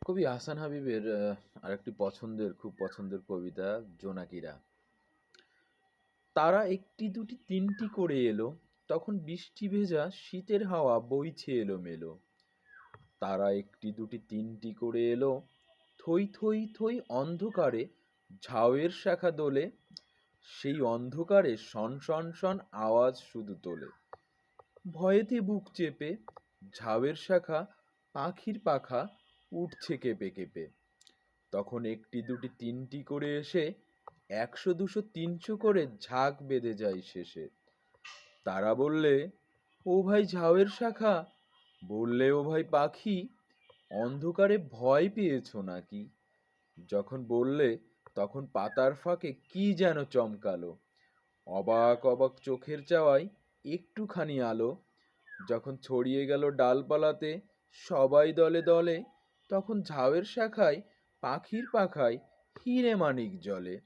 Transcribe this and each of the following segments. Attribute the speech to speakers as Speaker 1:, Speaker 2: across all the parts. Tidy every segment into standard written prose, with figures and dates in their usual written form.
Speaker 1: কবি আহসান হাবীবের আরেকটি খুব পছন্দের কবিতা জোনাকিরা। তারা একটি দুটি তিনটি করে এলো, তখন বৃষ্টি ভেজা শীতের হাওয়া বইছে এলোমেলো। তারা একটি দুটি তিনটি করে এলো, থই থই থই অন্ধকারে ঝাউয়ের শাখা দোলে। সেই অন্ধকারে শন শন শন আওয়াজ শুধু তোলে। ভয়েতে বুক চেপে ঝাউয়ের শাখা পাখির পাখা উঠছে কেঁপে কেঁপে। তখন একটি দুটি তিনটি করে এসে ১০০ ২০০ ৩০০ করে ঝাঁক বেঁধে যায় শেষে। তারা বললে, ও ভাই ঝাউয়ের শাখা, বললে ও ভাই পাখি, অন্ধকারে ভয় পেয়েছো নাকি? যখন বললে তখন পাতার ফাঁকে কি যেন চমকালো। অবাক অবাক চোখের চাওয়ায় একটুখানি আলো যখন ছড়িয়ে গেল ডালপালাতে সবাই দলে দলে, তখন ঝাউয়ের শাখায় পাখির পাখায় হিরে মানিক জ্বলে।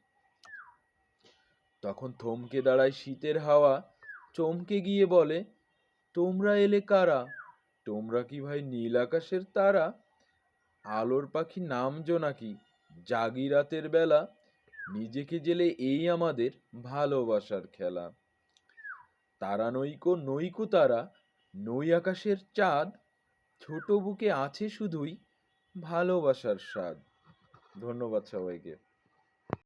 Speaker 1: তখন থমকে দাঁড়ায় শীতের হাওয়া, চমকে গিয়ে বলে, তোমরা এলে কারা? তোমরা কি ভাই নীল আকাশের তারা? আলোর পাখি নাম জোনাকি, জাগি রাতের বেলা, নিজেকে জেলে এই আমাদের ভালোবাসার খেলা। তারা নইকো নইকো তারা, নই আকাশের চাঁদ, ছোট বুকে আছে শুধুই ভালোবাসার স্বাদ। ধন্যবাদ সবাইকে।